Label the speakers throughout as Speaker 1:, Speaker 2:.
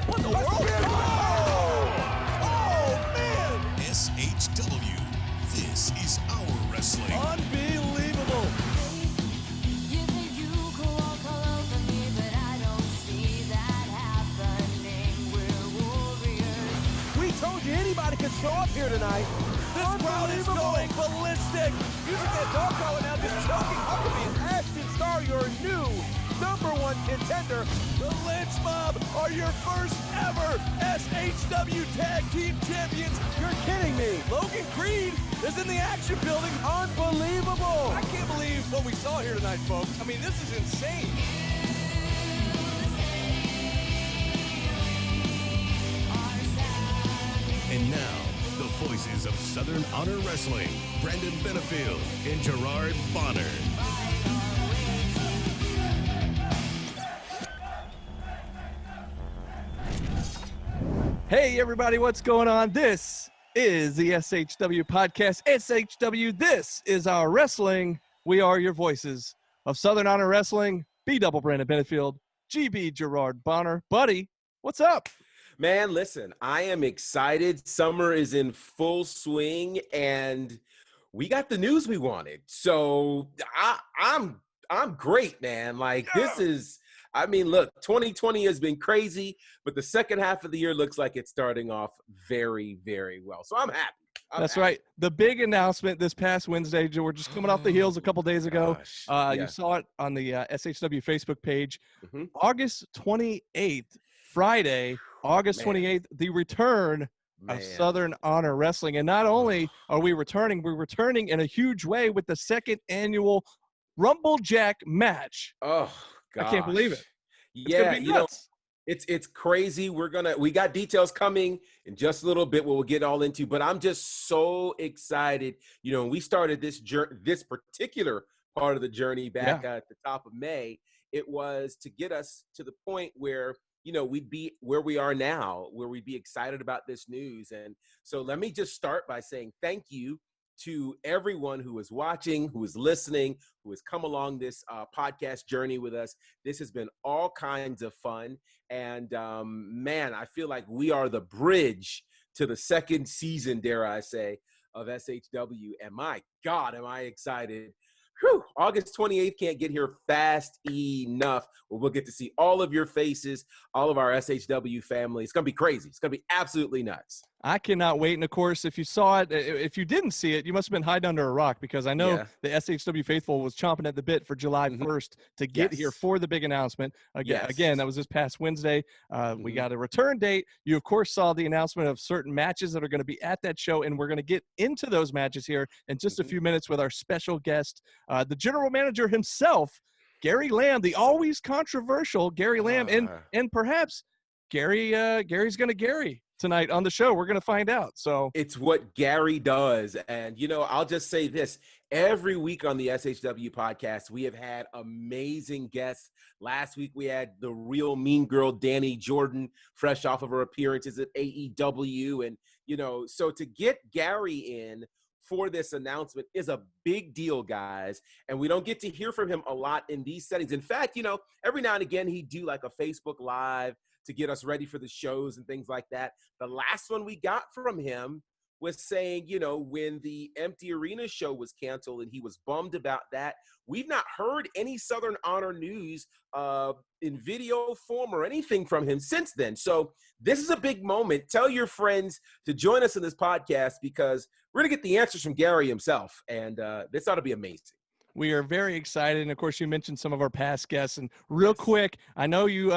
Speaker 1: What the world? Oh, man!
Speaker 2: SHW. This is our wrestling.
Speaker 1: Unbelievable.
Speaker 3: You think you could walk all over me, but I don't see that happening. We're warriors.
Speaker 1: We told you anybody could show up here tonight. This crowd is going ballistic. Music that dog collar now just choking Huckabee. Ashton Starr, your new #1 contender. The Lynch Mob are your first ever SHW Tag Team Champions. You're kidding me. Logan Creed is in the action building. Unbelievable. I can't believe what we saw here tonight, folks. I mean, this is insane.
Speaker 2: And now, the voices of Southern Honor Wrestling, Brandon Benefield and Gerard Bonner.
Speaker 4: Hey everybody, what's going on? This is the SHW podcast. SHW, this is our wrestling. We are your voices of Southern Honor Wrestling. B-double Brandon Benefield, GB Gerard Bonner. Buddy, what's up?
Speaker 5: Man, listen, I am excited. Summer is in full swing, and we got the news we wanted. So I'm great, man. Like this is. I mean, look, 2020 has been crazy, but the second half of the year looks like it's starting off very, very well. So I'm happy.
Speaker 4: That's right. The big announcement this past Wednesday, we're just coming off the heels a couple days ago. You saw it on the SHW Facebook page. August 28th, Friday, August 28th, the return of Southern Honor Wrestling. And not only are we returning, we're returning in a huge way with the second annual Rumble Jack match.
Speaker 5: Oh, gosh.
Speaker 4: I can't believe it. It's
Speaker 5: yeah,
Speaker 4: gonna be nuts.
Speaker 5: It's crazy. We got details coming in just a little bit, what we'll get all into, but I'm just so excited. You know, when we started this particular part of the journey back at the top of May, it was to get us to the point where, you know, we'd be where we are now, where we'd be excited about this news. And so let me just start by saying thank you to everyone who is watching, who is listening, who has come along this podcast journey with us. This has been all kinds of fun. And man, I feel like we are the bridge to the second season, dare I say, of SHW. And my God, am I excited. Whew, August 28th can't get here fast enough. We'll get to see all of your faces, all of our SHW family. It's going to be crazy. It's going to be absolutely nuts.
Speaker 4: I cannot wait. And of course, if you saw it, if you didn't see it, you must have been hiding under a rock, because I know the SHW faithful was chomping at the bit for July 1st to get here for the big announcement. Again, that was this past Wednesday. We got a return date. You, of course, saw the announcement of certain matches that are going to be at that show, and we're going to get into those matches here in just a few minutes with our special guest, the general manager himself, Gary Lamb, the always controversial Gary Lamb, and perhaps Gary's going to Gary tonight on the show. We're going to find out. So
Speaker 5: it's what Gary does. And, you know, I'll just say this. Every week on the SHW podcast, we have had amazing guests. Last week, we had the real mean girl, Danny Jordan, fresh off of her appearances at AEW. And, you know, so to get Gary in for this announcement is a big deal, guys. And we don't get to hear from him a lot in these settings. In fact, you know, every now and again, he'd do like a Facebook Live to get us ready for the shows and things like that. The last one we got from him was saying, you know, when the Empty Arena show was canceled and he was bummed about that. We've not heard any Southern Honor news in video form or anything from him since then. So this is a big moment. Tell your friends to join us in this podcast, because we're going to get the answers from Gary himself. And this ought to be amazing.
Speaker 4: We are very excited. And, of course, you mentioned some of our past guests. And real quick, I know you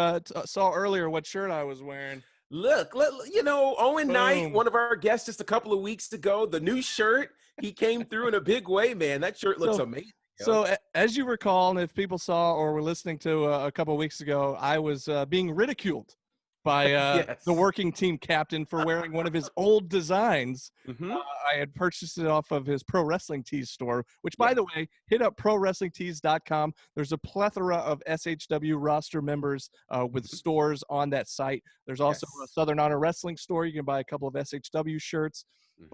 Speaker 4: saw earlier what shirt I was wearing.
Speaker 5: Look, you know, Owen Knight, one of our guests just a couple of weeks ago, the new shirt, he came through in a big way, man. That shirt looks amazing.
Speaker 4: So as you recall, and if people saw or were listening to a couple of weeks ago, I was being ridiculed by
Speaker 5: Yes.
Speaker 4: the working team captain for wearing one of his old designs. I had purchased it off of his Pro Wrestling Tees store, which, by the way, hit up prowrestlingtees.com. There's a plethora of SHW roster members with stores on that site. There's also a Southern Honor Wrestling store. You can buy a couple of SHW shirts.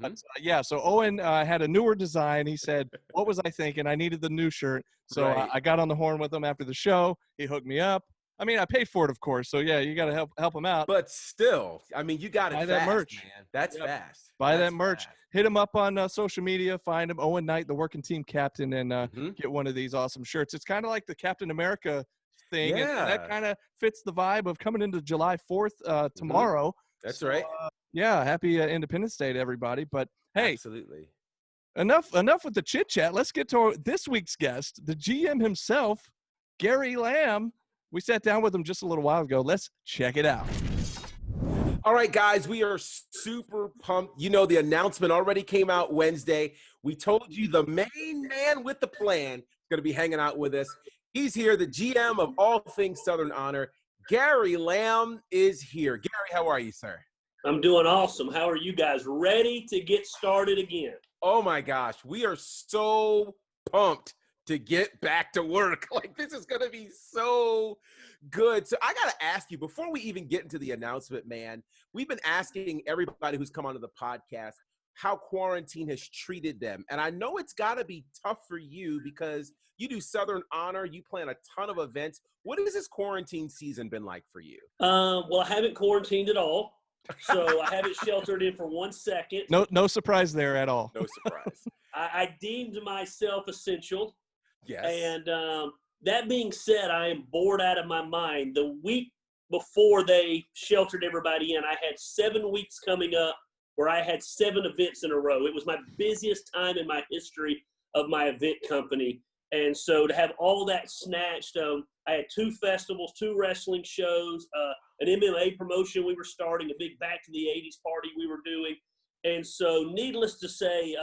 Speaker 4: But, so Owen had a newer design. He said, what was I thinking? I needed the new shirt. So I got on the horn with him after the show. He hooked me up. I mean, I paid for it, of course. So, yeah, you got to help him out.
Speaker 5: But still, I mean, you got it fast,
Speaker 4: that merch,
Speaker 5: man. That's fast.
Speaker 4: Buy that merch. Hit him up on social media. Find him, Owen Knight, the working team captain, and get one of these awesome shirts. It's kind of like the Captain America thing. And that kind of fits the vibe of coming into July 4th tomorrow.
Speaker 5: That's right.
Speaker 4: Happy Independence Day to everybody. But, hey.
Speaker 5: Absolutely.
Speaker 4: Enough with the chit-chat. Let's get to this week's guest, the GM himself, Gary Lamb. We sat down with him just a little while ago. Let's check it out.
Speaker 5: All right, guys, we are super pumped. You know, the announcement already came out Wednesday. We told you the main man with the plan is going to be hanging out with us. He's here, the GM of all things Southern Honor. Gary Lamb is here. Gary, how are you, sir?
Speaker 6: I'm doing awesome. How are you guys? Ready to get started again?
Speaker 5: Oh, my gosh. We are so pumped to get back to work. Like, this is going to be so good. So I got to ask you, before we even get into the announcement, man, we've been asking everybody who's come onto the podcast how quarantine has treated them. And I know it's got to be tough for you because you do Southern Honor. You plan a ton of events. What has this quarantine season been like for you?
Speaker 6: Well, I haven't quarantined at all. So I haven't sheltered in for 1 second.
Speaker 4: No surprise there at all.
Speaker 5: No surprise.
Speaker 6: I deemed myself essential.
Speaker 5: Yes.
Speaker 6: And that being said, I am bored out of my mind. The week before they sheltered everybody in, I had 7 weeks coming up where I had 7 events in a row. It was my busiest time in my history of my event company. And so to have all that snatched, I had 2 festivals, 2 wrestling shows, an MMA promotion we were starting, a big Back to the 80s party we were doing. And so needless to say,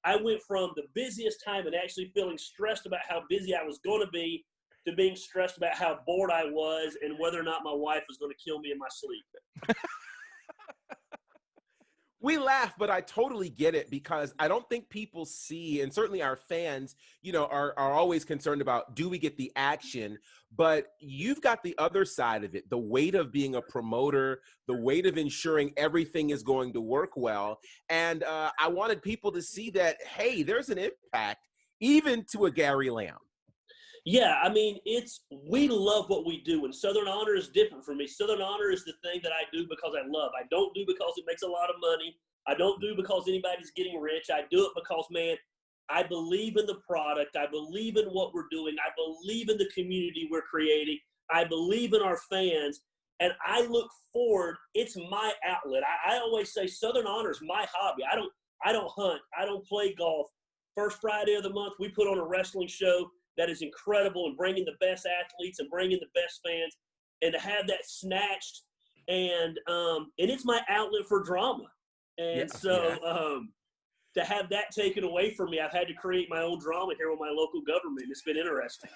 Speaker 6: I went from the busiest time and actually feeling stressed about how busy I was going to be to being stressed about how bored I was and whether or not my wife was going to kill me in my sleep.
Speaker 5: We laugh, but I totally get it because I don't think people see, and certainly our fans, you know, are always concerned about, do we get the action? But you've got the other side of it, the weight of being a promoter, the weight of ensuring everything is going to work well. And I wanted people to see that, hey, there's an impact, even to a Gary Lamb.
Speaker 6: Yeah, I mean, we love what we do, and Southern Honor is different for me. Southern Honor is the thing that I do because I love. I don't do because it makes a lot of money. I don't do because anybody's getting rich. I do it because, man, I believe in the product. I believe in what we're doing. I believe in the community we're creating. I believe in our fans, and I look forward. It's my outlet. I always say Southern Honor is my hobby. I don't hunt. I don't play golf. First Friday of the month, we put on a wrestling show that is incredible and bringing the best athletes and bringing the best fans, and to have that snatched and it's my outlet for drama. And to have that taken away from me, I've had to create my own drama here with my local government. It's been interesting.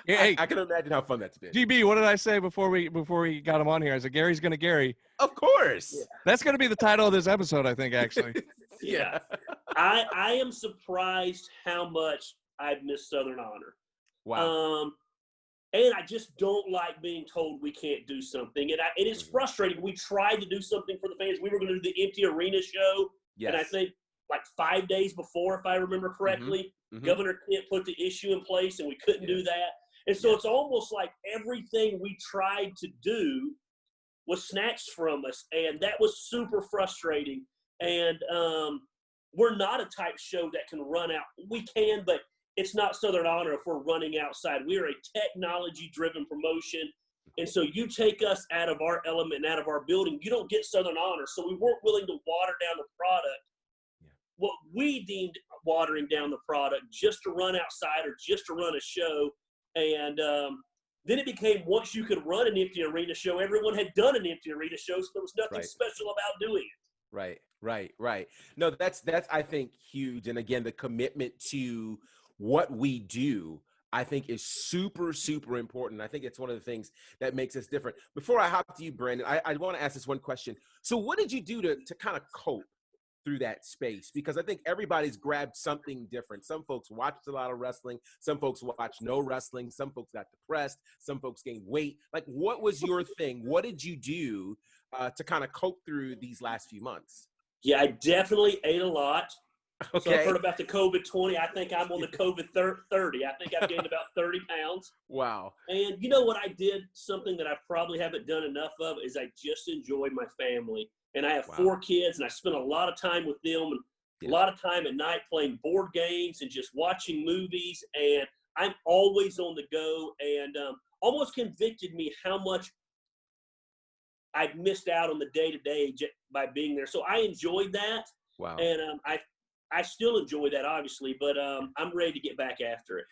Speaker 5: Hey, I can imagine how fun that's been.
Speaker 4: GB, what did I say before we got him on here? I said, Gary's going to Gary.
Speaker 5: Of course.
Speaker 6: Yeah.
Speaker 4: That's going to be the title of this episode, I think, actually.
Speaker 6: Yeah. I am surprised how much I've missed Southern Honor.
Speaker 5: Wow.
Speaker 6: And I just don't like being told we can't do something. And it is frustrating. We tried to do something for the fans. We were going to do the empty arena show. Yes. And I think like 5 days before, if I remember correctly, Governor Kent put the issue in place and we couldn't do that. And so it's almost like everything we tried to do was snatched from us. And that was super frustrating. And we're not a type show that can run out. We can, but it's not Southern Honor if we're running outside. We are a technology-driven promotion. And so you take us out of our element and out of our building, you don't get Southern Honor. So we weren't willing to water down the product. Yeah. What we deemed watering down the product just to run outside or just to run a show. And then it became once you could run an empty arena show, everyone had done an empty arena show, so there was nothing special about doing it.
Speaker 5: Right. No, that's I think huge. And again, the commitment to what we do I think is super, super important. I think it's one of the things that makes us different. Before I hop to you, Brandon, I want to ask this one question. So what did you do to kind of cope through that space? Because I think everybody's grabbed something different. Some folks watched a lot of wrestling. Some folks watched no wrestling. Some folks got depressed. Some folks gained weight. Like, what was your thing? What did you do to kind of cope through these last few months?
Speaker 6: Yeah, I definitely ate a lot.
Speaker 5: Okay.
Speaker 6: So I've heard about the COVID 20. I think I'm on the COVID 30. I think I've gained about 30 pounds.
Speaker 5: Wow.
Speaker 6: And you know what I did? Something that I probably haven't done enough of is I just enjoyed my family. And I have 4 kids, and I spent a lot of time with them and a lot of time at night playing board games and just watching movies. And I'm always on the go, and almost convicted me how much I missed out on the day-to-day by being there. So I enjoyed that.
Speaker 5: Wow.
Speaker 6: And I still enjoy that, obviously, but I'm ready to get back after it.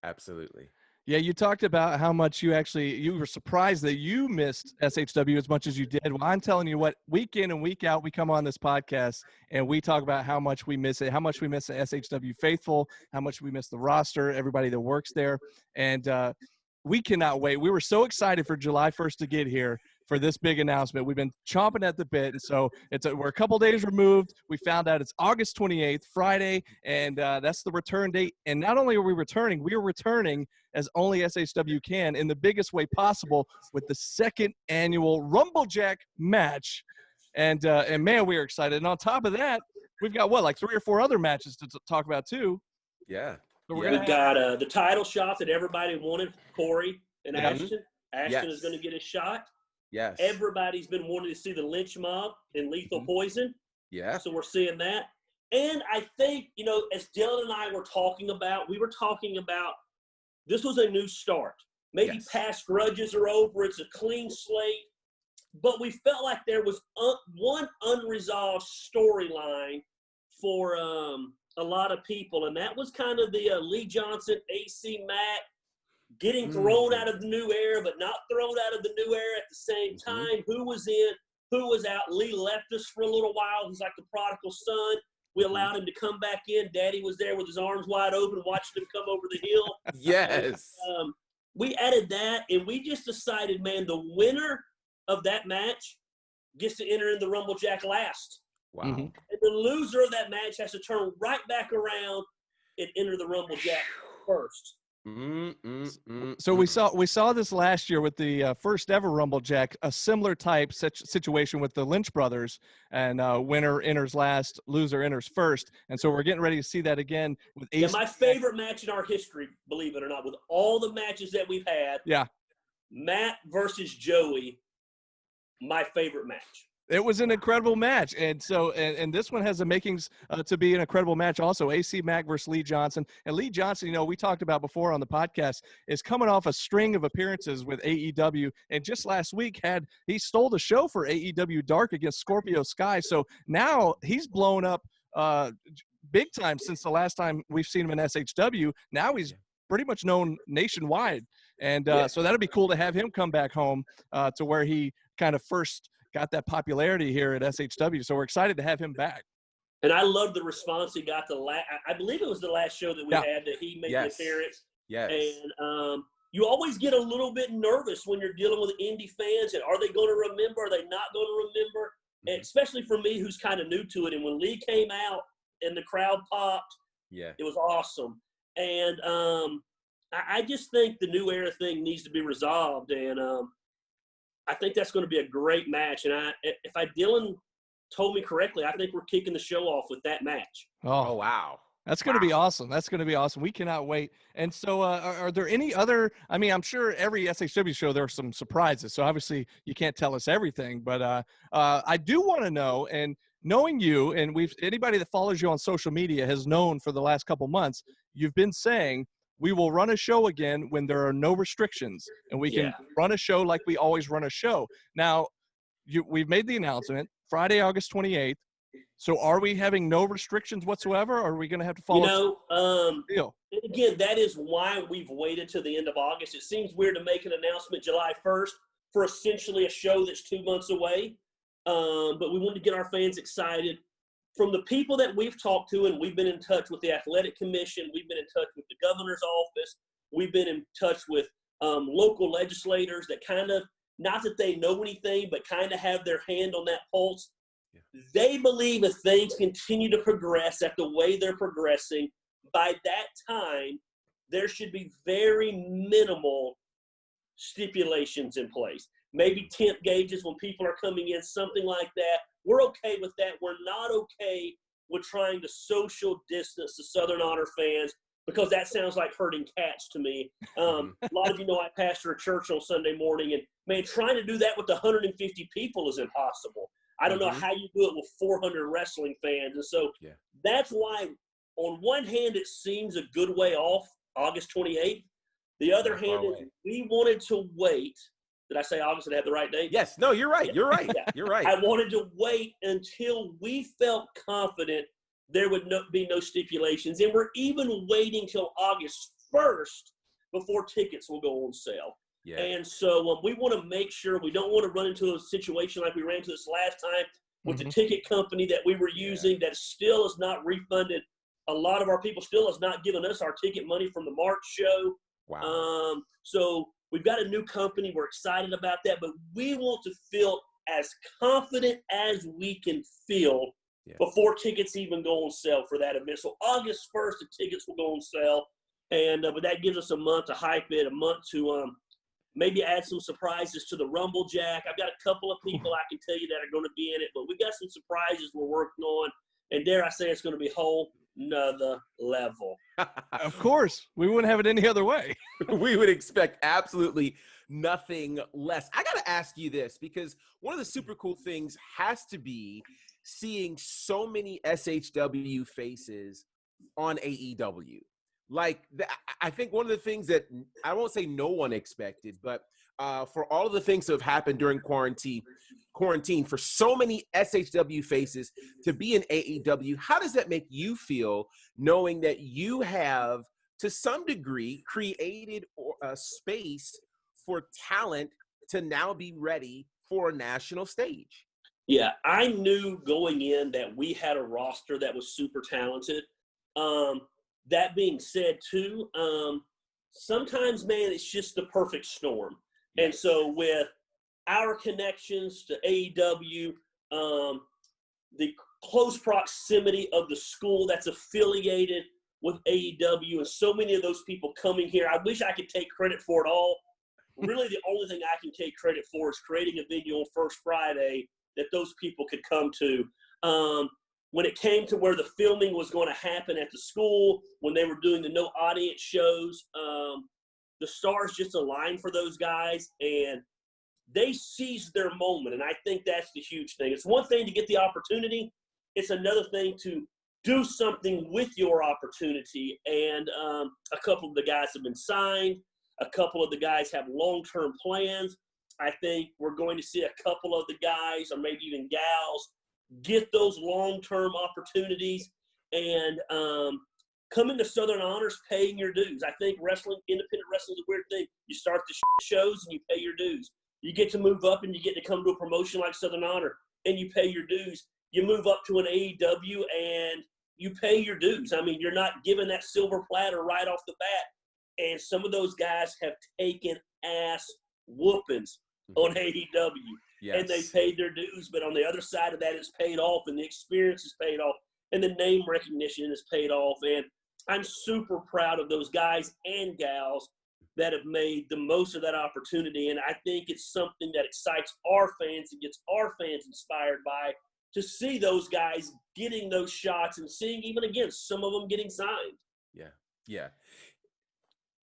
Speaker 5: Absolutely.
Speaker 4: Yeah, you talked about how much you were surprised that you missed SHW as much as you did. Well, I'm telling you what, week in and week out, we come on this podcast and we talk about how much we miss it, how much we miss the SHW faithful, how much we miss the roster, everybody that works there. And we cannot wait. We were so excited for July 1st to get here for this big announcement. We've been chomping at the bit. And so we're a couple days removed. We found out it's August 28th, Friday, and that's the return date. And not only are we are returning as only SHW can in the biggest way possible with the 2nd annual Rumblejack match. And man, we are excited. And on top of that, we've got like 3 or 4 other matches to talk about too.
Speaker 5: Yeah.
Speaker 6: So we've got the title shot that everybody wanted, Corey and Ashton. Ashton is going to get a shot.
Speaker 5: Yes.
Speaker 6: Everybody's been wanting to see the Lynch Mob in Lethal Poison.
Speaker 5: Yeah.
Speaker 6: So we're seeing that. And I think, as Dylan and I were talking about, this was a new start. Maybe past grudges are over. It's a clean slate. But we felt like there was one unresolved storyline for a lot of people. And that was kind of the Lee Johnson, AC Mack, getting thrown out of the new era, but not thrown out of the new era at the same time. Who was in, who was out. Lee left us for a little while. He's like the prodigal son. We allowed him to come back in. Daddy was there with his arms wide open, watching him come over the hill.
Speaker 5: Yes.
Speaker 6: And, we added that, and we just decided, man, the winner of that match gets to enter in the Rumblejack last.
Speaker 5: Wow.
Speaker 6: And the loser of that match has to turn right back around and enter the Rumblejack first.
Speaker 4: So we saw this last year with the first ever Rumblejack, a similar type situation with the Lynch brothers, and winner enters last, loser enters first, and so we're getting ready to see that again with
Speaker 6: AC. Yeah, my favorite match in our history, believe it or not, with all the matches that we've had.
Speaker 4: Yeah,
Speaker 6: Matt versus Joey, my favorite match.
Speaker 4: It was an incredible match, and so and this one has the makings to be an incredible match also. AC Mack versus Lee Johnson, and Lee Johnson, we talked about before on the podcast, is coming off a string of appearances with AEW, and just last week he stole the show for AEW Dark against Scorpio Sky. So now he's blown up big time since the last time we've seen him in SHW. Now he's pretty much known nationwide, and so that'd be cool to have him come back home to where he kind of first got that popularity here at SHW. So we're excited to have him back.
Speaker 6: And I love the response he got I believe it was the last show that we had that he made the appearance.
Speaker 5: Yes.
Speaker 6: And you always get a little bit nervous when you're dealing with indie fans. And are they going to remember? Are they not going to remember? And especially for me, who's kind of new to it. And when Lee came out and the crowd popped, it was awesome. And I just think the new era thing needs to be resolved. And I think that's going to be a great match. And Dylan told me correctly, I think we're kicking the show off with that match.
Speaker 4: Oh wow. That's going to be awesome. That's going to be awesome. We cannot wait. And so are there any other, I'm sure every SHW show, there are some surprises. So obviously you can't tell us everything, but I do want to know, and knowing you, and anybody that follows you on social media has known for the last couple months, you've been saying, we will run a show again when there are no restrictions, and we can run a show like we always run a show. Now, we've made the announcement, Friday, August 28th. So are we having no restrictions whatsoever, or are we going to have to follow deal?
Speaker 6: And again, that is why we've waited to the end of August. It seems weird to make an announcement July 1st for essentially a show that's 2 months away. But we wanted to get our fans excited. From the people that we've talked to, and we've been in touch with the athletic commission, we've been in touch with the governor's office, we've been in touch with local legislators that kind of, not that they know anything, but kind of have their hand on that pulse. Yeah. They believe if things continue to progress at the way they're progressing, by that time, there should be very minimal stipulations in place. Maybe temp gauges when people are coming in, something like that. We're okay with that. We're not okay with trying to social distance the Southern Honor fans, because that sounds like herding cats to me. A lot of you know I pastor a church on Sunday morning, and, man, trying to do that with 150 people is impossible. I don't know how you do it with 400 wrestling fans. And so that's why, on one hand, it seems a good way off, August 28th. The other hand is we wanted to wait. Did I say August? Did I have the right date?
Speaker 5: Yes. No, you're right. You're right.
Speaker 6: Yeah.
Speaker 5: You're right.
Speaker 6: I wanted to wait until we felt confident there would be no stipulations. And we're even waiting till August 1st before tickets will go on sale. Yeah. And so we want to make sure we don't want to run into a situation like we ran into this last time with the ticket company that we were using that still has not refunded. A lot of our people still has not given us our ticket money from the March show. Wow. So we've got a new company. We're excited about that, but we want to feel as confident as we can feel before tickets even go on sale for that event. So August 1st, the tickets will go on sale, and but that gives us a month to hype it, a month to maybe add some surprises to the Rumble Jack. I've got a couple of people I can tell you that are going to be in it, but we've got some surprises we're working on, and dare I say it's going to be whole another level.
Speaker 4: Of course. We wouldn't have it any other way.
Speaker 5: We would expect absolutely nothing less. I got to ask you this, because one of the super cool things has to be seeing so many SHW faces on AEW. Like, I think one of the things that I won't say no one expected, but for all of the things that have happened during quarantine, for so many SHW faces to be in AEW, how does that make you feel, knowing that you have, to some degree, created a space for talent to now be ready for a national stage?
Speaker 6: Yeah, I knew going in that we had a roster that was super talented. That being said, too, sometimes, man, it's just the perfect storm. And so with our connections to AEW, the close proximity of the school that's affiliated with AEW, and so many of those people coming here, I wish I could take credit for it all. Really, the only thing I can take credit for is creating a venue on First Friday that those people could come to. When it came to where the filming was going to happen at the school, when they were doing the no audience shows, the stars just aligned for those guys, and they seized their moment. And I think that's the huge thing. It's one thing to get the opportunity. It's another thing to do something with your opportunity. And a couple of the guys have been signed. A couple of the guys have long-term plans. I think we're going to see a couple of the guys, or maybe even gals, get those long-term opportunities and come into Southern Honors paying your dues. I think independent wrestling is a weird thing. You start the shows and you pay your dues. You get to move up and you get to come to a promotion like Southern Honor and you pay your dues. You move up to an AEW and you pay your dues. I mean, you're not given that silver platter right off the bat. And some of those guys have taken ass whoopings on AEW. Yes. And they paid their dues, but on the other side of that, it's paid off, and the experience is paid off, and the name recognition is paid off. And I'm super proud of those guys and gals that have made the most of that opportunity. And I think it's something that excites our fans and gets our fans inspired by, to see those guys getting those shots and seeing, even again, some of them getting signed.
Speaker 5: Yeah. Yeah.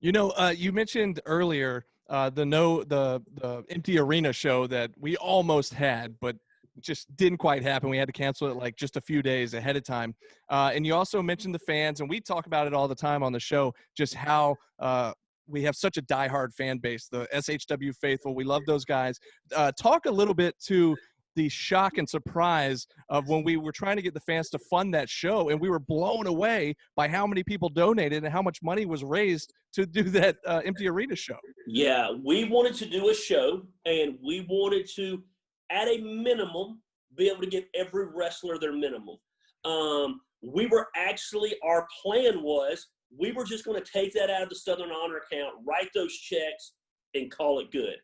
Speaker 4: You know, you mentioned earlier the empty arena show that we almost had, but just didn't quite happen. We had to cancel it like just a few days ahead of time. And you also mentioned the fans, and we talk about it all the time on the show, just how we have such a diehard fan base, the SHW faithful. We love those guys. Talk a little bit to the shock and surprise of when we were trying to get the fans to fund that show, and we were blown away by how many people donated and how much money was raised to do that empty arena show.
Speaker 6: Yeah, we wanted to do a show, and we wanted to, at a minimum, be able to give every wrestler their minimum. Our plan was we were just going to take that out of the Southern Honor account, write those checks, and call it good.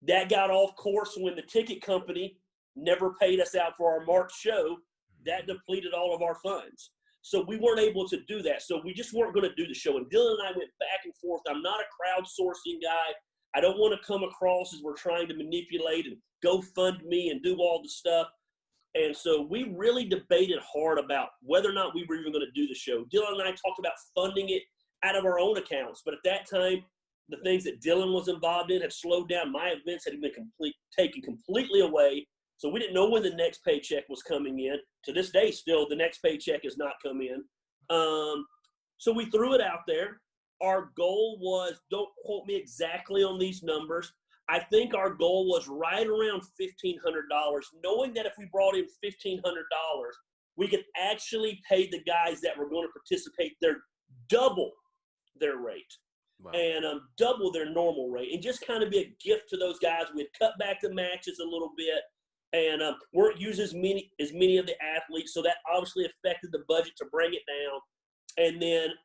Speaker 6: That got off course when the ticket company never paid us out for our March show. That depleted all of our funds. So we weren't able to do that. So we just weren't going to do the show. And Dylan and I went back and forth. I'm not a crowdsourcing guy. I don't want to come across as we're trying to manipulate and go fund me and do all the stuff. And so we really debated hard about whether or not we were even going to do the show. Dylan and I talked about funding it out of our own accounts. But at that time, the things that Dylan was involved in had slowed down. My events had been taken completely away. So we didn't know when the next paycheck was coming in. To this day, still, the next paycheck has not come in. So we threw it out there. Our goal was, don't quote me exactly on these numbers, I think our goal was right around $1,500, knowing that if we brought in $1,500, we could actually pay the guys that were going to participate double their rate. Wow. And double their normal rate, and just kind of be a gift to those guys. We'd cut back the matches a little bit, and weren't using as many of the athletes, so that obviously affected the budget to bring it down. And then,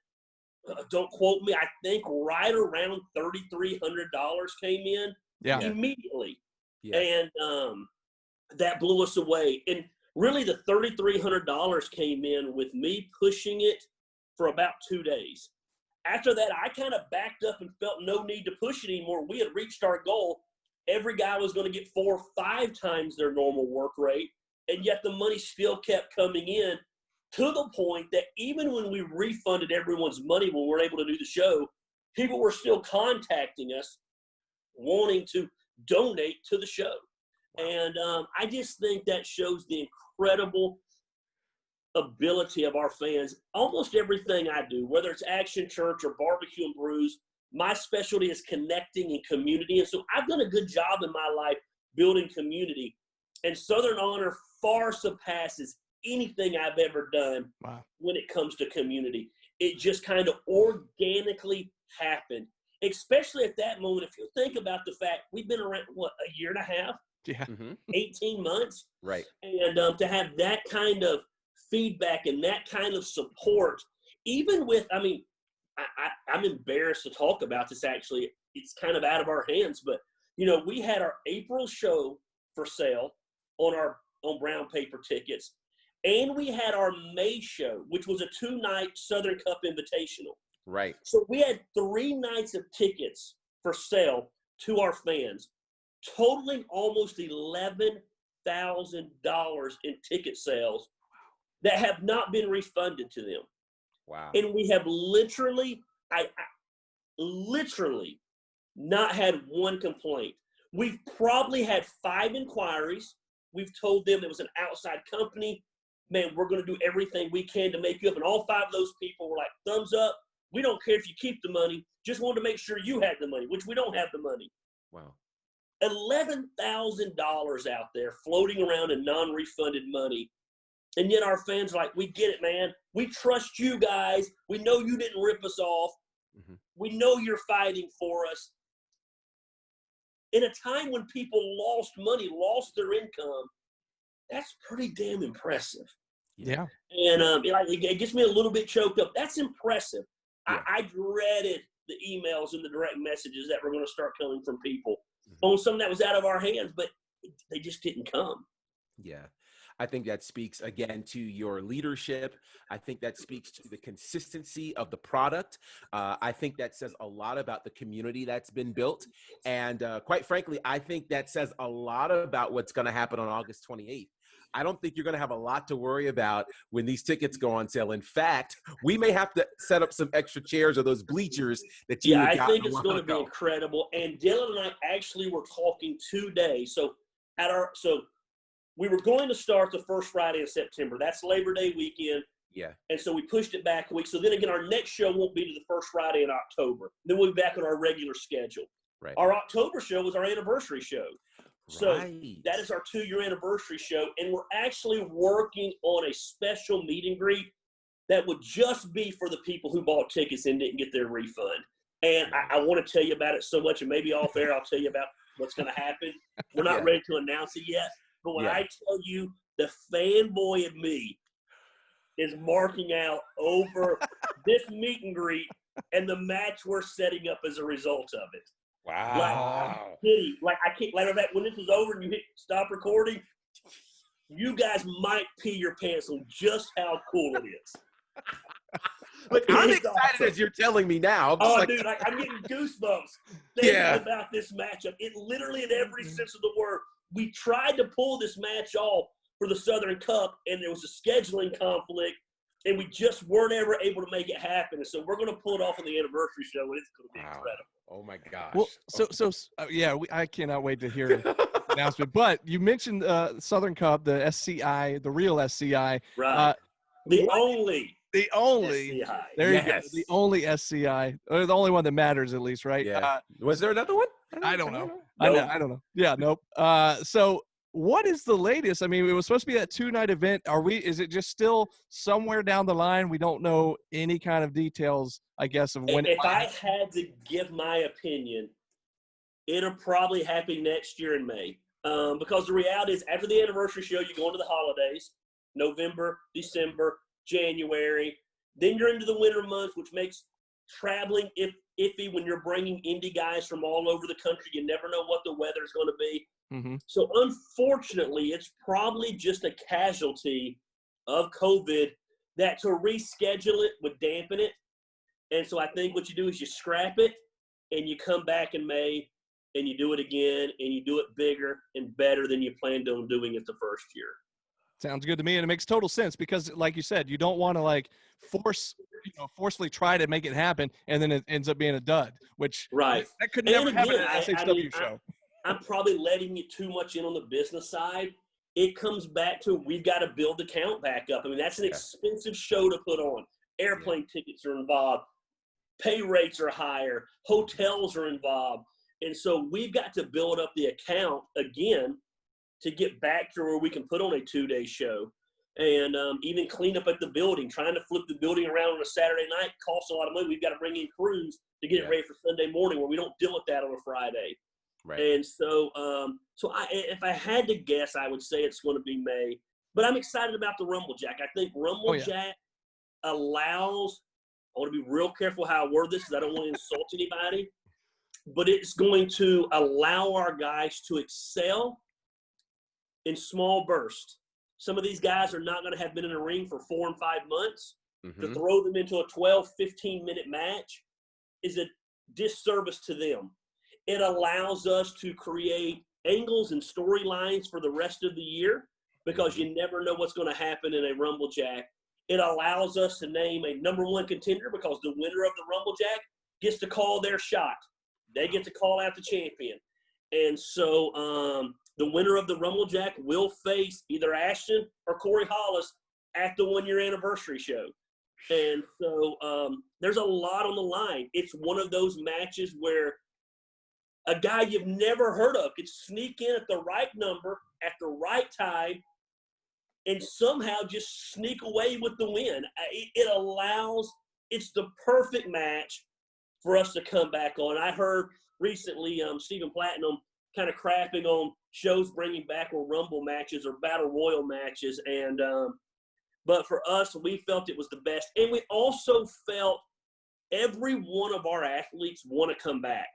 Speaker 6: don't quote me, I think right around $3,300 came in immediately. Yeah. And that blew us away. And really the $3,300 came in with me pushing it for about 2 days. After that, I kind of backed up and felt no need to push it anymore. We had reached our goal. Every guy was going to get 4 or 5 times their normal work rate, and yet the money still kept coming in, to the point that even when we refunded everyone's money when we were able to do the show, people were still contacting us wanting to donate to the show. And I just think that shows the incredible ability of our fans. Almost everything I do, whether it's Action Church or Barbecue and Brews, my specialty is connecting and community. And so I've done a good job in my life building community. And Southern Honor far surpasses anything I've ever done when it comes to community. It just kind of organically happened, especially at that moment. If you think about the fact we've been around, a year and a half?
Speaker 4: Yeah.
Speaker 6: 18 months?
Speaker 5: Right.
Speaker 6: And to have that kind of feedback and that kind of support, even with, I'm embarrassed to talk about this, actually. It's kind of out of our hands, but, we had our April show for sale on brown paper tickets, and we had our May show, which was a 2-night Southern Cup Invitational.
Speaker 5: Right.
Speaker 6: So we had 3 nights of tickets for sale to our fans, totaling almost $11,000 in ticket sales that have not been refunded to them.
Speaker 5: Wow.
Speaker 6: And we have literally not had one complaint. We've probably had 5 inquiries. We've told them it was an outside company. Man, we're going to do everything we can to make you up. And all 5 of those people were like, thumbs up. We don't care if you keep the money. Just wanted to make sure you had the money, which we don't have the money.
Speaker 5: Wow.
Speaker 6: $11,000 out there floating around in non-refunded money. And yet our fans are like, we get it, man. We trust you guys. We know you didn't rip us off. Mm-hmm. We know you're fighting for us. In a time when people lost money, lost their income, that's pretty damn impressive.
Speaker 4: Yeah.
Speaker 6: And it gets me a little bit choked up. That's impressive. Yeah. I dreaded the emails and the direct messages that were going to start coming from people on something that was out of our hands, but they just didn't come.
Speaker 5: Yeah. I think that speaks, again, to your leadership. I think that speaks to the consistency of the product. I think that says a lot about the community that's been built. And quite frankly, I think that says a lot about what's going to happen on August 28th. I don't think you're going to have a lot to worry about when these tickets go on sale. In fact, we may have to set up some extra chairs or those bleachers that you
Speaker 6: I think it's going to be incredible. And Dylan and I actually were talking today. So we were going to start the first Friday in September. That's Labor Day weekend.
Speaker 5: Yeah. And
Speaker 6: so we pushed it back a week. So then again, our next show won't be to the first Friday in October. Then we'll be back on our regular schedule.
Speaker 5: Right.
Speaker 6: Our October show was our anniversary show. So that is our 2-year anniversary show. And we're actually working on a special meet and greet that would just be for the people who bought tickets and didn't get their refund. And I want to tell you about it so much, and maybe off air I'll tell you about what's going to happen. We're not ready to announce it yet. But when I tell you the fanboy in me is marking out over this meet and greet and the match we're setting up as a result of it.
Speaker 5: Wow.
Speaker 6: Like I can't, like that, when this is over and you hit stop recording, you guys might pee your pants on just how cool it is.
Speaker 5: Look, I'm
Speaker 6: It's
Speaker 5: excited
Speaker 6: awesome.
Speaker 5: as you're telling me now.
Speaker 6: Dude, like I'm getting goosebumps thinking about this matchup. It literally, in every sense of the word, we tried to pull this match off for the Southern Cup, and there was a scheduling conflict, and we just weren't ever able to make it happen. And so we're going to pull it off on the anniversary show, and it's going to be incredible.
Speaker 5: Oh my gosh.
Speaker 4: Well, I cannot wait to hear the announcement. But you mentioned Southern Cup, the SCI, the real SCI.
Speaker 6: Right. The only
Speaker 4: SCI. There you go. The only SCI, or the only one that matters, at least, right?
Speaker 5: Yeah. Was there another one?
Speaker 4: I don't know.
Speaker 6: Nope.
Speaker 4: I don't know. Yeah, nope. So what is the latest? I mean, it was supposed to be that 2-night event. Is it just still somewhere down the line? We don't know any kind of details, I guess, of when.
Speaker 6: If I had to give my opinion, it'll probably happen next year in May. Because the reality is, after the anniversary show, you go into the holidays, November, December, January. Then you're into the winter months, which makes traveling iffy when you're bringing indie guys from all over the country. You never know what the weather's going to be.
Speaker 4: Mm-hmm.
Speaker 6: So unfortunately, it's probably just a casualty of COVID that to reschedule it would dampen it. And so I think what you do is you scrap it and you come back in May and you do it again and you do it bigger and better than you planned on doing it the first year.
Speaker 4: Sounds good to me, and it makes total sense because, like you said, you don't want to forcefully try to make it happen, and then it ends up being a dud. Which that could never happen at an SHW show.
Speaker 6: I'm probably letting you too much in on the business side. It comes back to we've got to build the count back up. I mean, that's an expensive show to put on. Airplane tickets are involved. Pay rates are higher. Hotels are involved. And so we've got to build up the account again to get back to where we can put on a 2-day show. And even clean up at the building. Trying to flip the building around on a Saturday night costs a lot of money. We've got to bring in crews to get it ready for Sunday morning where we don't deal with that on a Friday.
Speaker 5: Right.
Speaker 6: And so, if I had to guess, I would say it's going to be May. But I'm excited about the Rumble Jack. I think Rumble Jack allows – I want to be real careful how I word this because I don't want to insult anybody. But it's going to allow our guys to excel in small bursts. Some of these guys are not going to have been in a ring for 4 and 5 months.
Speaker 5: Mm-hmm.
Speaker 6: To throw them into a 12, 15-minute match is a disservice to them. It allows us to create angles and storylines for the rest of the year because you never know what's going to happen in a Rumble Jack. It allows us to name a number 1 contender because the winner of the Rumble Jack gets to call their shot. They get to call out the champion. And so the winner of the Rumble Jack will face either Ashton or Corey Hollis at the 1-year anniversary show. And so there's a lot on the line. It's one of those matches where a guy you've never heard of could sneak in at the right number at the right time and somehow just sneak away with the win. It's the perfect match for us to come back on. I heard recently Stephen Platinum kind of crapping on shows bringing back or Rumble matches or Battle Royal matches. And but for us, we felt it was the best. And we also felt every one of our athletes want to come back.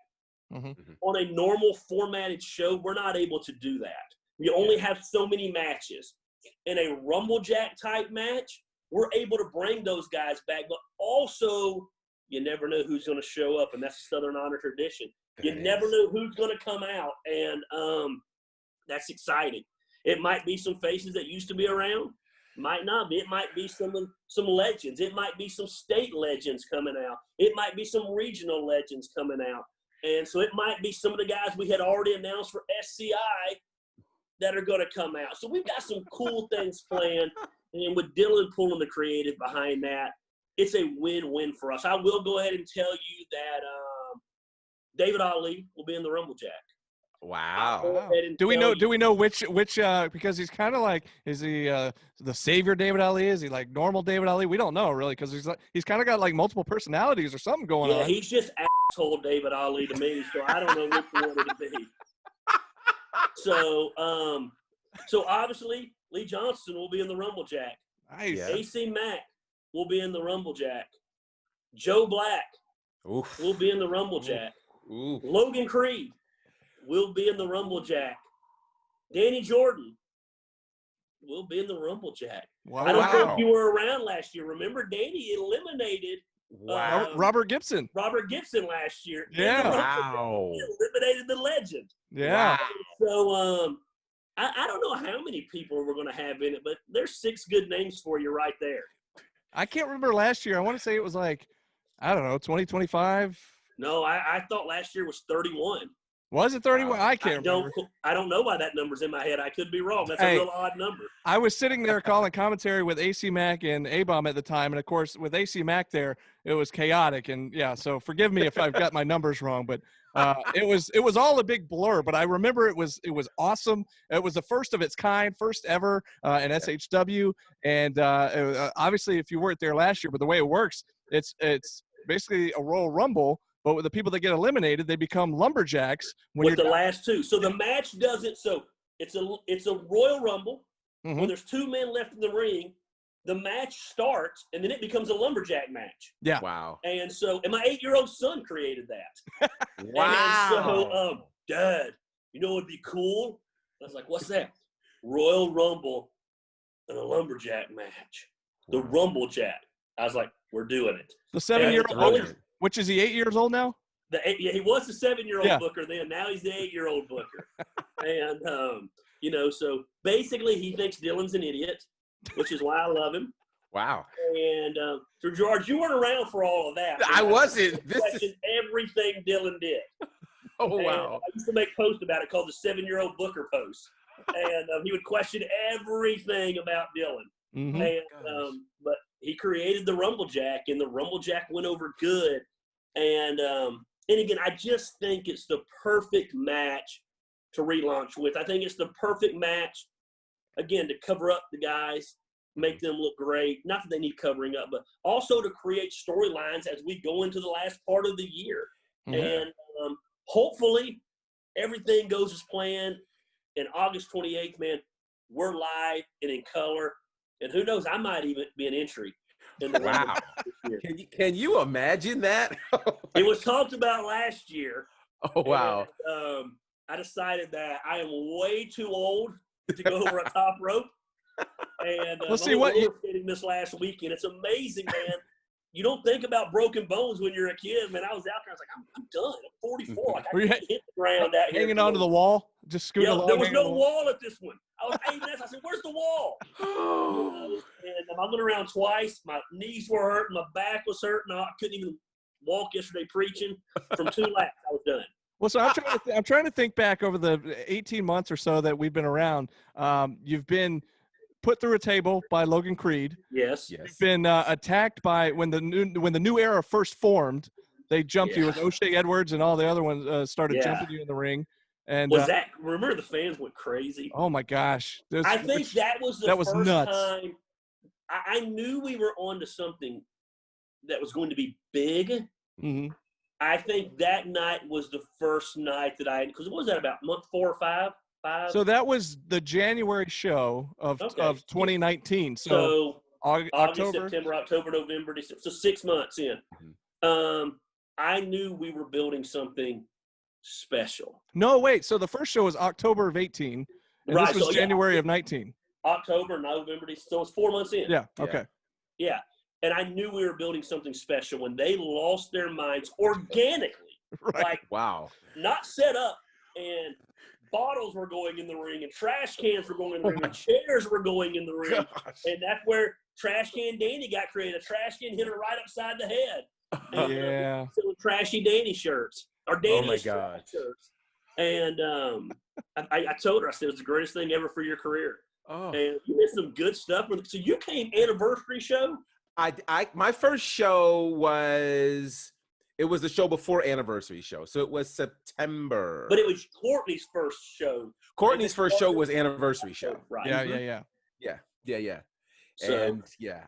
Speaker 4: Mm-hmm.
Speaker 6: On a normal formatted show, we're not able to do that. We only have so many matches. In a Rumble Jack type match, we're able to bring those guys back, but also you never know who's going to show up, and that's a Southern Honor tradition. You never know who's going to come out, and that's exciting. It might be some faces that used to be around, might not be. It might be some legends. It might be some state legends coming out. It might be some regional legends coming out. And so it might be some of the guys we had already announced for SCI that are going to come out. So we've got some cool things planned. And with Dylan pulling the creative behind that, it's a win-win for us. I will go ahead and tell you that David Ali will be in the Rumble Jack.
Speaker 5: Wow.
Speaker 4: Do we know which because he's kind of like, is he the savior David Ali? Is he like normal David Ali? We don't know really because he's kind of got like multiple personalities or something going on.
Speaker 6: Yeah, he's just asshole David Ali to me, so I don't know which one it'll be. So obviously Lee Johnson will be in the Rumble Jack.
Speaker 4: Nice.
Speaker 6: AC Mack will be in the Rumble Jack. Joe Black
Speaker 5: Oof.
Speaker 6: will be in the Rumble Jack.
Speaker 5: Oof.
Speaker 6: Logan Creed will be in the Rumble Jack. Danny Jordan will be in the Rumble Jack.
Speaker 4: Wow.
Speaker 6: I don't know if you were around last year. Remember, Danny eliminated
Speaker 4: Robert Gibson.
Speaker 6: Robert Gibson last year.
Speaker 4: Yeah.
Speaker 5: Wow.
Speaker 6: He eliminated the legend.
Speaker 4: Yeah.
Speaker 6: Wow. So I don't know how many people we're going to have in it, but there's 6 good names for you right there.
Speaker 4: I can't remember last year. I want to say it was like, I don't know, 20, 25.
Speaker 6: No, I thought last year was 31.
Speaker 4: Was it 31? I can't remember.
Speaker 6: I don't know why that number's in my head. I could be wrong. That's a real odd number.
Speaker 4: I was sitting there calling commentary with AC Mack and A-Bomb at the time. And, of course, with AC Mack there, it was chaotic. And, yeah, so forgive me if I've got my numbers wrong. But it was all a big blur. But I remember it was awesome. It was the first of its kind, first ever in SHW. And obviously, if you weren't there last year, but the way it works, it's basically a Royal Rumble. But with the people that get eliminated, they become lumberjacks.
Speaker 6: With the last 2. So the match doesn't – so it's a Royal Rumble.
Speaker 4: Mm-hmm.
Speaker 6: When there's 2 men left in the ring, the match starts, and then it becomes a lumberjack match.
Speaker 4: Yeah.
Speaker 5: Wow.
Speaker 6: And so – and my 8-year-old son created that.
Speaker 5: Wow.
Speaker 6: And so, Dad, you know what would be cool? I was like, what's that? Royal Rumble and a lumberjack match. The Rumble Jack. I was like, we're doing it.
Speaker 4: The 7-year-old – which is he 8 years old now?
Speaker 6: He was the 7-year-old booker then. Now he's the 8-year-old booker. And, so basically he thinks Dylan's an idiot, which is why I love him.
Speaker 5: Wow.
Speaker 6: And so, George, you weren't around for all of that.
Speaker 5: I wasn't.
Speaker 6: I questioned everything Dylan did.
Speaker 5: Oh,
Speaker 6: and
Speaker 5: wow.
Speaker 6: I used to make posts about it called the 7-year-old booker post. And he would question everything about Dylan.
Speaker 4: Mm-hmm.
Speaker 6: And but he created the Rumble Jack, and the Rumble Jack went over good. And again, I just think it's the perfect match to relaunch with. I think it's the perfect match, again, to cover up the guys, make them look great. Not that they need covering up, but also to create storylines as we go into the last part of the year. Mm-hmm. And hopefully everything goes as planned. And August 28th, man, we're live and in color. And who knows, I might even be an entry. In the
Speaker 5: wow. Can you imagine that?
Speaker 6: It was talked about last year.
Speaker 5: Oh, wow.
Speaker 6: And, I decided that I am way too old to go over a top rope. And
Speaker 4: let's see what you
Speaker 6: did this last weekend. It's amazing, man. You don't think about broken bones when you're a kid, man. I was out there. I was like, I'm done. I'm 44. Like, I can't hit the ground out here.
Speaker 4: Hanging onto the wall? Just scooting along?
Speaker 6: There was no wall at this one. I was aiming at. I said, where's the wall? And I went around twice. My knees were hurting. My back was hurting. I couldn't even walk yesterday preaching. From 2 laps, I was done.
Speaker 4: Well, so I'm trying to think back over the 18 months or so that we've been around. You've been put through a table by Logan Creed.
Speaker 6: Yes.
Speaker 4: You've been attacked by when the new era first formed. They jumped you with O'Shea Edwards and all the other ones started jumping you in the ring. And
Speaker 6: remember the fans went crazy?
Speaker 4: Oh my gosh!
Speaker 6: I think that was the first time I knew we were onto something that was going to be big.
Speaker 4: Mm-hmm.
Speaker 6: I think that night was the first night that because what was that, about month 4 or 5?
Speaker 4: So that was the January show of 2019. So
Speaker 6: August,
Speaker 4: October,
Speaker 6: September, October, November, December. So 6 months in.
Speaker 5: Mm-hmm.
Speaker 6: I knew we were building something special.
Speaker 4: No, wait. So the first show was October of 18, and this was January of 19.
Speaker 6: October, November, December. So it's 4 months in.
Speaker 4: Yeah. Okay.
Speaker 6: Yeah. And I knew we were building something special when they lost their minds organically.
Speaker 4: Right.
Speaker 6: Like,
Speaker 5: wow.
Speaker 6: Not set up, and bottles were going in the ring, and trash cans were going in the ring, and chairs were going in the ring.
Speaker 5: Gosh.
Speaker 6: And that's where Trash Can Danny got created. A trash can hit her right upside the head. And, so Trashy Danny shirts. Or Danny shirts. And I told her, I said, it was the greatest thing ever for your career.
Speaker 5: Oh.
Speaker 6: And you did some good stuff. So you came anniversary show?
Speaker 5: My first show was the show before anniversary show. So it was September.
Speaker 6: But it was Courtney's first show.
Speaker 5: Courtney's first show was anniversary show.
Speaker 6: Right.
Speaker 5: Yeah.
Speaker 6: So,
Speaker 5: and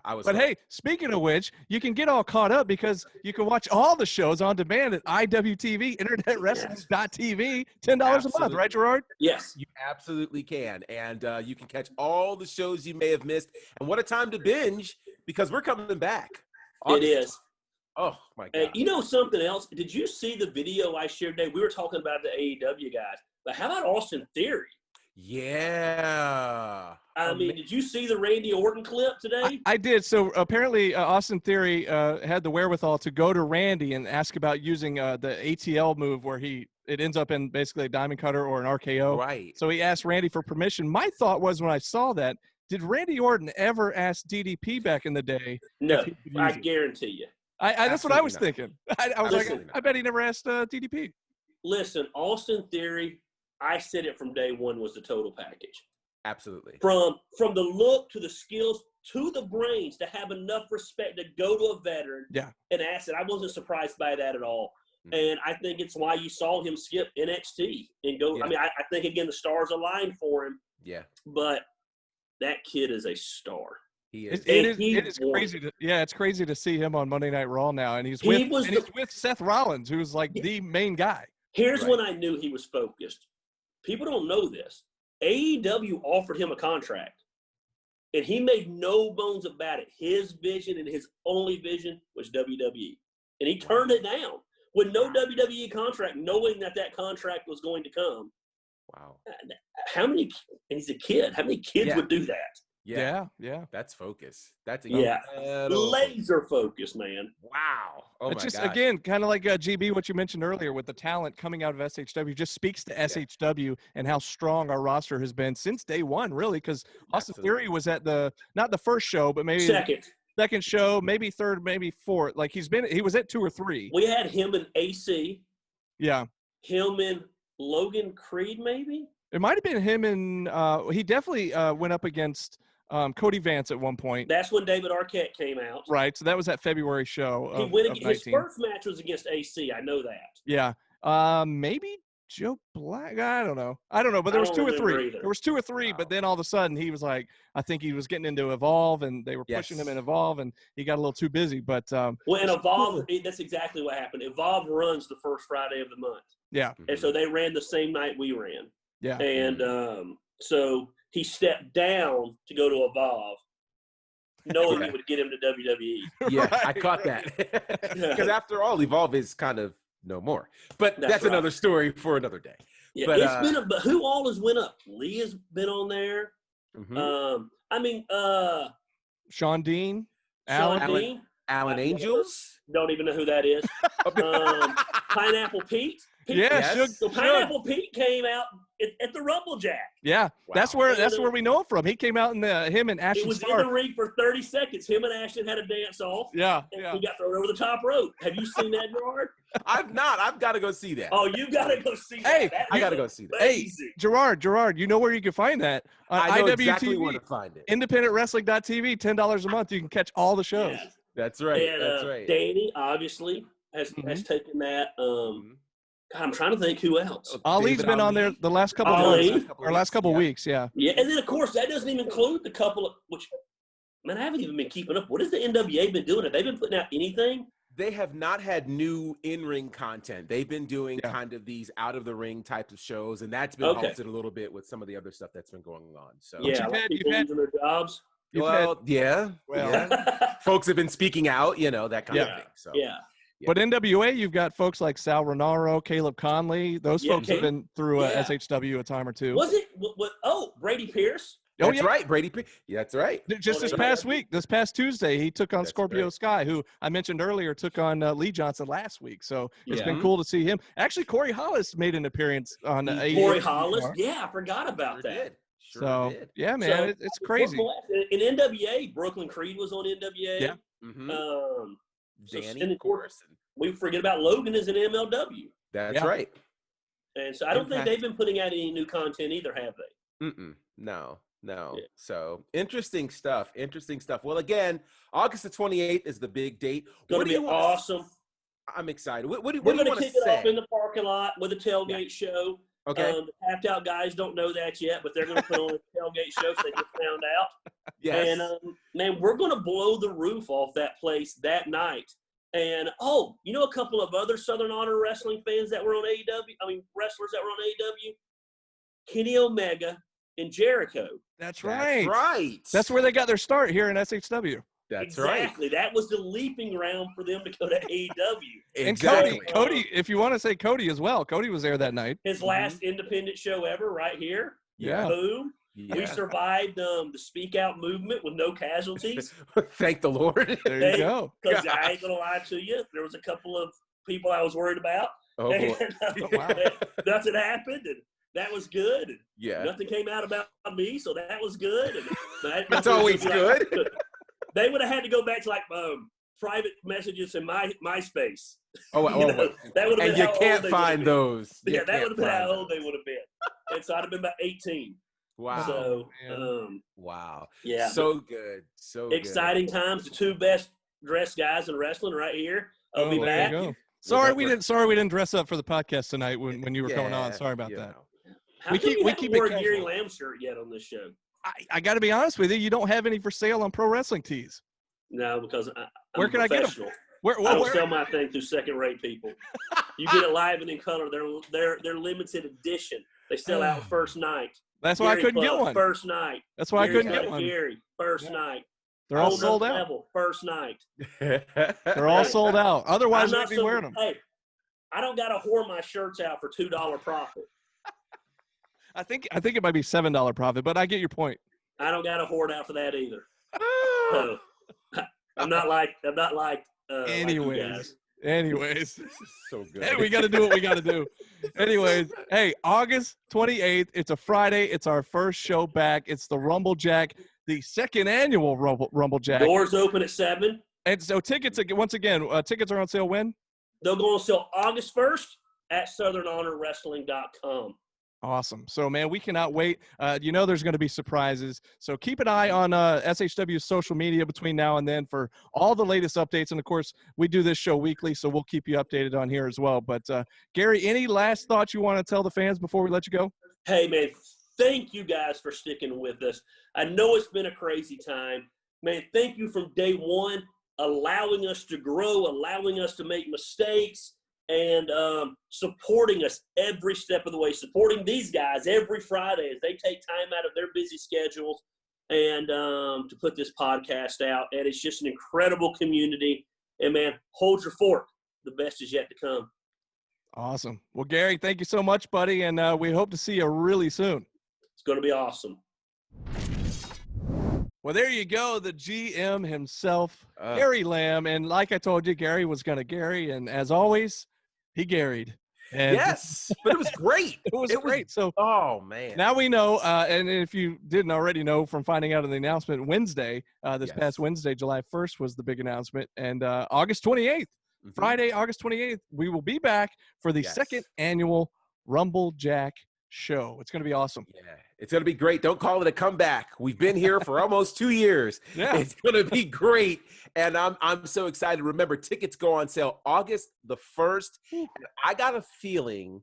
Speaker 5: I was.
Speaker 4: But hey, speaking of which, you can get all caught up because you can watch all the shows on demand at IWTV, InternetWrestling.tv, $10 a month, right, Gerard?
Speaker 6: Yes,
Speaker 5: you absolutely can, and you can catch all the shows you may have missed. And what a time to binge, because we're coming back.
Speaker 6: It is
Speaker 5: Oh, my God.
Speaker 6: And you know something else? Did you see the video I shared today? We were talking about the AEW guys, but how about Austin Theory?
Speaker 5: Yeah.
Speaker 6: I mean, did you see the Randy Orton clip today?
Speaker 4: I did. So apparently Austin Theory had the wherewithal to go to Randy and ask about using the ATL move where it ends up in basically a diamond cutter or an RKO.
Speaker 5: Right.
Speaker 4: So he asked Randy for permission. My thought was when I saw that, did Randy Orton ever ask DDP back in the day?
Speaker 6: No, I guarantee you.
Speaker 4: That's what I was thinking. I was
Speaker 6: Listen,
Speaker 4: like, I bet he never asked DDP.
Speaker 6: Listen, Austin Theory, I said it from day one, was the total package.
Speaker 5: Absolutely.
Speaker 6: From the look to the skills to the brains, to have enough respect to go to a veteran and ask it. I wasn't surprised by that at all. And I think it's why you saw him skip NXT and go. Yeah. I mean, I think, again, the stars aligned for him.
Speaker 5: Yeah.
Speaker 6: But that kid is a star.
Speaker 5: He is.
Speaker 4: It is crazy. It's crazy to see him on Monday Night Raw now. And he's with Seth Rollins, who's like the main guy.
Speaker 6: Here's when I knew he was focused. People don't know this. AEW offered him a contract, and he made no bones about it. His vision and his only vision was WWE, and he turned it down with no WWE contract, knowing that contract was going to come.
Speaker 5: Wow.
Speaker 6: How many – and he's a kid. How many kids would do that?
Speaker 5: Yeah. That's focus. That's
Speaker 6: laser focus, man.
Speaker 5: Wow. Oh,
Speaker 4: it's
Speaker 5: my
Speaker 4: just
Speaker 5: gosh.
Speaker 4: Again, kind of like GB, what you mentioned earlier with the talent coming out of SHW, just speaks to SHW and how strong our roster has been since day one, really. Because Austin Theory was at not the first show, but maybe second show, maybe third, maybe fourth. Like he was at 2 or 3.
Speaker 6: We had him in AC.
Speaker 4: Yeah.
Speaker 6: Him and Logan Creed, maybe.
Speaker 4: It might have been him and he definitely went up against Cody Vance at one point.
Speaker 6: That's when David Arquette came out.
Speaker 4: Right. So that was that February show.
Speaker 6: He went his first match was against AC. I know that.
Speaker 4: Yeah. Maybe Joe Black. I don't know. But there was 2 or 3.
Speaker 6: Either.
Speaker 4: There was 2 or 3, but then all of a sudden he was like, I think he was getting into Evolve, and they were pushing him in Evolve, and he got a little too busy. But
Speaker 6: in Evolve, that's exactly what happened. Evolve runs the first Friday of the month.
Speaker 4: Yeah.
Speaker 6: And so they ran the same night we ran.
Speaker 4: Yeah.
Speaker 6: And so he stepped down to go to Evolve, knowing it would get him to WWE.
Speaker 5: Yeah, right, I caught that. Because after all, Evolve is kind of no more. But that's another story for another day.
Speaker 6: Yeah,
Speaker 5: but,
Speaker 6: but who all has went up? Lee has been on there.
Speaker 4: Sean Dean,
Speaker 5: Alan Angels.
Speaker 6: Don't even know who that is. Pineapple Pete. So Pineapple Pete came out at the Rumble Jack.
Speaker 4: Yeah, wow. That's where we know him from. He came out in him and Ashton.
Speaker 6: It was
Speaker 4: Starr.
Speaker 6: in the ring for 30 seconds. Him and Ashton had a dance off.
Speaker 4: Yeah.
Speaker 6: He got thrown over the top rope. Have you seen that, Gerard?
Speaker 5: I've not. I've got to go see that.
Speaker 6: Oh, you got to go see that.
Speaker 4: Hey,
Speaker 5: I got to go see that.
Speaker 6: Hey,
Speaker 4: Gerard, you know where you can find that?
Speaker 5: I know
Speaker 4: IWTV,
Speaker 5: exactly where to find it.
Speaker 4: IndependentWrestling.tv, $10 a month. You can catch all the shows.
Speaker 6: Yes.
Speaker 5: That's right.
Speaker 6: And,
Speaker 5: that's right.
Speaker 6: Danny obviously has taken that. God, I'm trying to think who else.
Speaker 4: Ali's been on there the last couple of months, or last couple of weeks, yeah.
Speaker 6: Yeah, and then, of course, that doesn't even include the couple of – which, man, I haven't even been keeping up. What has the NWA been doing? Have they been putting out anything?
Speaker 5: They have not had new in-ring content. They've been doing kind of these out-of-the-ring types of shows, and that's been halted a little bit with some of the other stuff that's been going on. So
Speaker 6: yeah, people losing their jobs.
Speaker 5: Folks have been speaking out, that kind of thing. So
Speaker 6: yeah.
Speaker 4: But NWA, you've got folks like Sal Renaro, Caleb Conley. Those folks have been through SHW a time or two.
Speaker 6: Was it? Brady Pierce?
Speaker 5: That's right, Brady Pierce. Yeah, that's right.
Speaker 4: Just this past week, this past Tuesday, he took on Scorpio Sky, who I mentioned earlier took on Lee Johnson last week. So it's been cool to see him. Actually, Corey Hollis made an appearance on
Speaker 6: Corey Hollis? Yeah, I forgot about that.
Speaker 4: Sure did. Yeah, man,
Speaker 6: so,
Speaker 4: it's crazy.
Speaker 6: In NWA, Brooklyn Creed was on NWA.
Speaker 4: Yeah.
Speaker 5: Danny,
Speaker 6: and of course, we forget about Logan is in MLW.
Speaker 5: That's right.
Speaker 6: And so I don't think they've been putting out any new content either, have they?
Speaker 5: No. So interesting stuff. Well, again, August the 28th is the big date.
Speaker 6: Going to be awesome.
Speaker 5: I'm excited. What do you
Speaker 6: want to say? We're
Speaker 5: going to
Speaker 6: kick it off in the parking lot with a tailgate show.
Speaker 5: Okay.
Speaker 6: The tapped out guys don't know that yet, but they're going to put on a tailgate show so they get found out.
Speaker 5: Yes.
Speaker 6: And, man, we're going to blow the roof off that place that night. And, a couple of other Southern Honor Wrestling fans that were on wrestlers that were on AEW? Kenny Omega and Jericho.
Speaker 4: That's right.
Speaker 5: That's right.
Speaker 4: That's where they got their start here in SHW.
Speaker 5: That's
Speaker 6: exactly.
Speaker 5: right.
Speaker 6: That was the leaping ground for them to go to AEW.
Speaker 5: Exactly.
Speaker 4: And Cody, if you want to say Cody as well, Cody was there that night.
Speaker 6: His last independent show ever, right here.
Speaker 4: Yeah.
Speaker 6: Boom.
Speaker 5: Yeah.
Speaker 6: We survived the Speak Out movement with no casualties.
Speaker 5: Thank the Lord.
Speaker 4: There you go.
Speaker 6: Because I ain't gonna lie to you, there was a couple of people I was worried about.
Speaker 5: Oh, boy.
Speaker 6: Nothing happened, and that was good. And
Speaker 5: Yeah.
Speaker 6: nothing came out about me, so that was good. And
Speaker 5: That's always good.
Speaker 6: They would have had to go back to like private messages in MySpace.
Speaker 5: Oh,
Speaker 6: that would have been
Speaker 5: and you
Speaker 6: how
Speaker 5: can't
Speaker 6: old they
Speaker 5: find those.
Speaker 6: Yeah, that would have been how old they would have been. And so I'd have been about 18.
Speaker 5: Wow.
Speaker 6: So,
Speaker 5: wow.
Speaker 6: Yeah.
Speaker 5: So good. So
Speaker 6: exciting
Speaker 5: good.
Speaker 6: times. The two best dressed guys in wrestling right here. I'll be back.
Speaker 4: Sorry we didn't dress up for the podcast tonight when you were coming on. Sorry about that.
Speaker 6: How come you haven't wore a Gary Lamb shirt yet on this show?
Speaker 4: I got to be honest with you. You don't have any for sale on Pro Wrestling Tees.
Speaker 6: No, because
Speaker 4: where can I get them?
Speaker 6: I don't sell my thing through second-rate people. You get it live and in color. They're limited edition. They sell out first night.
Speaker 4: That's why I couldn't get one.
Speaker 6: First night.
Speaker 4: That's why I couldn't get one.
Speaker 6: Gary, first night.
Speaker 4: They're all sold out.
Speaker 6: Level, first night.
Speaker 4: They're all sold out. Otherwise, I'd be wearing them.
Speaker 6: Hey, I don't got to whore my shirts out for $2 profit.
Speaker 4: I think it might be $7 profit, but I get your point.
Speaker 6: I don't got to whore it out for that either. So, I'm not like
Speaker 4: Anyways.
Speaker 5: This is so good.
Speaker 4: Hey, we got to do what we got to do. Anyways, hey, August 28th. It's a Friday. It's our first show back. It's the Rumble Jack, the second annual Rumble Jack.
Speaker 6: Doors open at 7.
Speaker 4: And so tickets, once again, tickets are on sale when?
Speaker 6: They'll go on sale August 1st at southernhonorwrestling.com.
Speaker 4: Awesome. So, man, we cannot wait. There's going to be surprises. So keep an eye on SHW's social media between now and then for all the latest updates. And, of course, we do this show weekly, so we'll keep you updated on here as well. But, Gary, any last thoughts you want to tell the fans before we let you go?
Speaker 6: Hey, man, thank you guys for sticking with us. I know it's been a crazy time. Man, thank you from day one, allowing us to grow, allowing us to make mistakes, and supporting us every step of the way, supporting these guys every Friday as they take time out of their busy schedules and to put this podcast out. And it's just an incredible community. And, man, hold your fork. The best is yet to come.
Speaker 4: Awesome. Well, Gary, thank you so much, buddy, and we hope to see you really soon.
Speaker 6: It's going to be awesome.
Speaker 4: Well, there you go, the GM himself, Gary Lamb. And like I told you, Gary was going to Gary, and as always, he Gary'd. And
Speaker 5: yes, but it was great.
Speaker 4: It was great. So,
Speaker 5: oh, man.
Speaker 4: Now we know, and if you didn't already know from finding out of the announcement, Wednesday, past Wednesday, July 1st was the big announcement. And August 28th, Friday, August 28th, we will be back for the second annual Rumble Jack show. It's going to be awesome.
Speaker 5: Yeah, it's going to be great. Don't call it a comeback. We've been here for almost 2 years.
Speaker 4: Yeah.
Speaker 5: It's going to be great. And I'm so excited. Remember, tickets go on sale August the 1st. And I got a feeling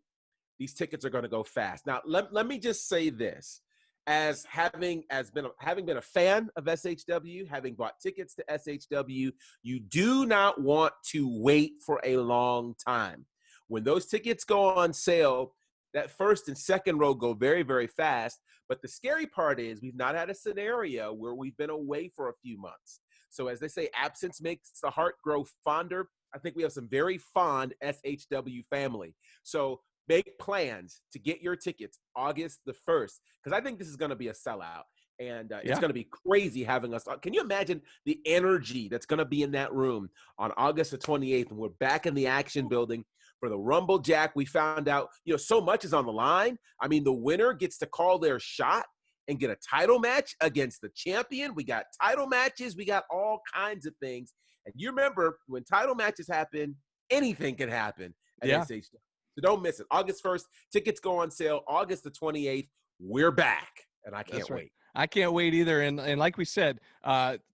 Speaker 5: these tickets are going to go fast. Now, let me just say this. Having been a fan of SHW, having bought tickets to SHW, you do not want to wait for a long time. When those tickets go on sale, that first and second row go very, very fast. But the scary part is we've not had a scenario where we've been away for a few months. So as they say, absence makes the heart grow fonder. I think we have some very fond SHW family. So make plans to get your tickets August the 1st, because I think this is going to be a sellout. And it's going to be crazy having us. Can you imagine the energy that's going to be in that room on August the 28th when we're back in the action building for the Rumble Jack? We found out, so much is on the line. I mean, the winner gets to call their shot and get a title match against the champion. We got title matches. We got all kinds of things. And you remember when title matches happen, anything can happen at SHW. So don't miss it. August 1st, tickets go on sale. August the 28th, we're back. And I can't wait.
Speaker 4: I can't wait either. And like we said,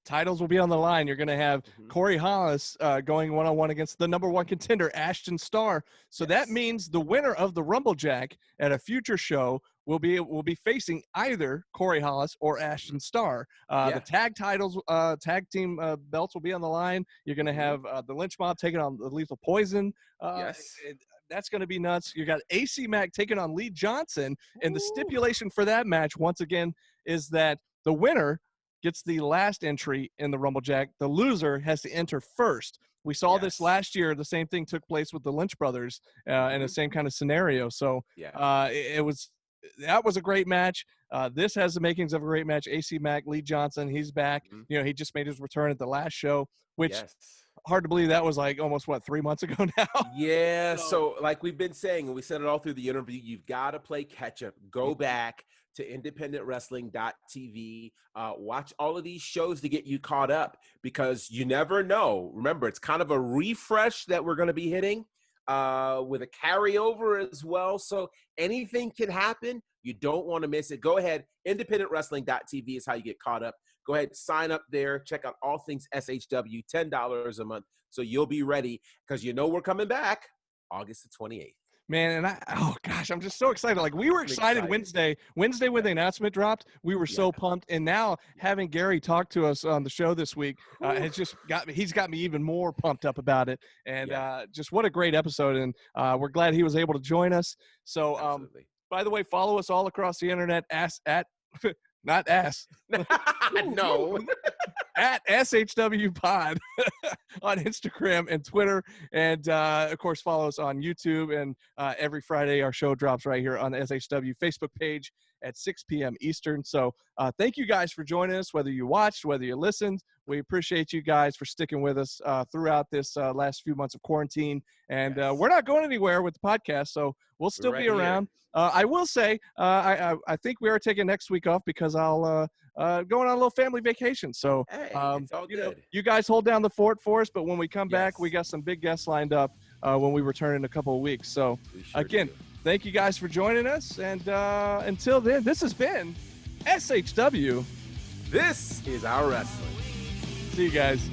Speaker 4: titles will be on the line. You're going to have Corey Hollis going one-on-one against the number one contender, Ashton Starr. So that means the winner of the Rumble Jack at a future show will be facing either Corey Hollis or Ashton Starr. The tag titles, tag team belts will be on the line. You're going to have the Lynch Mob taking on the Lethal Poison. That's going to be nuts. You got AC Mack taking on Lee Johnson. And the stipulation for that match, once again, is that the winner gets the last entry in the Rumble Jack. The loser has to enter first. We saw this last year. The same thing took place with the Lynch brothers in the same kind of scenario. So that was a great match. This has the makings of a great match. AC Mack, Lee Johnson, he's back. You know, he just made his return at the last show, which hard to believe that was like almost 3 months ago now.
Speaker 5: Yeah. So like we've been saying, and we said it all through the interview, you've got to play catch up. Go back to independentwrestling.tv. Watch all of these shows to get you caught up, because you never know. Remember, it's kind of a refresh that we're going to be hitting with a carryover as well. So anything can happen. You don't want to miss it. Go ahead. Independentwrestling.tv is how you get caught up. Go ahead, sign up there. Check out all things SHW, $10 a month. So you'll be ready, because you know we're coming back August the 28th.
Speaker 4: Man, and I'm just so excited. Like, we were excited Wednesday when the announcement dropped. We were so pumped. And now having Gary talk to us on the show this week has just he's got me even more pumped up about it. And just what a great episode. And we're glad he was able to join us. So, by the way, follow us all across the internet not ass.
Speaker 5: No.
Speaker 4: At SHW Pod on Instagram and Twitter. And, of course, follow us on YouTube. And every Friday, our show drops right here on the SHW Facebook page at 6 p.m. Eastern. So thank you guys for joining us, whether you watched, whether you listened. We appreciate you guys for sticking with us throughout this last few months of quarantine. And we're not going anywhere with the podcast, so we'll still be around. I will say, I think we are taking next week off, because I'll going on a little family vacation. So,
Speaker 5: it's all good.
Speaker 4: You guys hold down the fort for us, but when we come back, we got some big guests lined up when we return in a couple of weeks. So, thank you guys for joining us. And until then, this has been SHW.
Speaker 5: This is our wrestling.
Speaker 4: See you guys.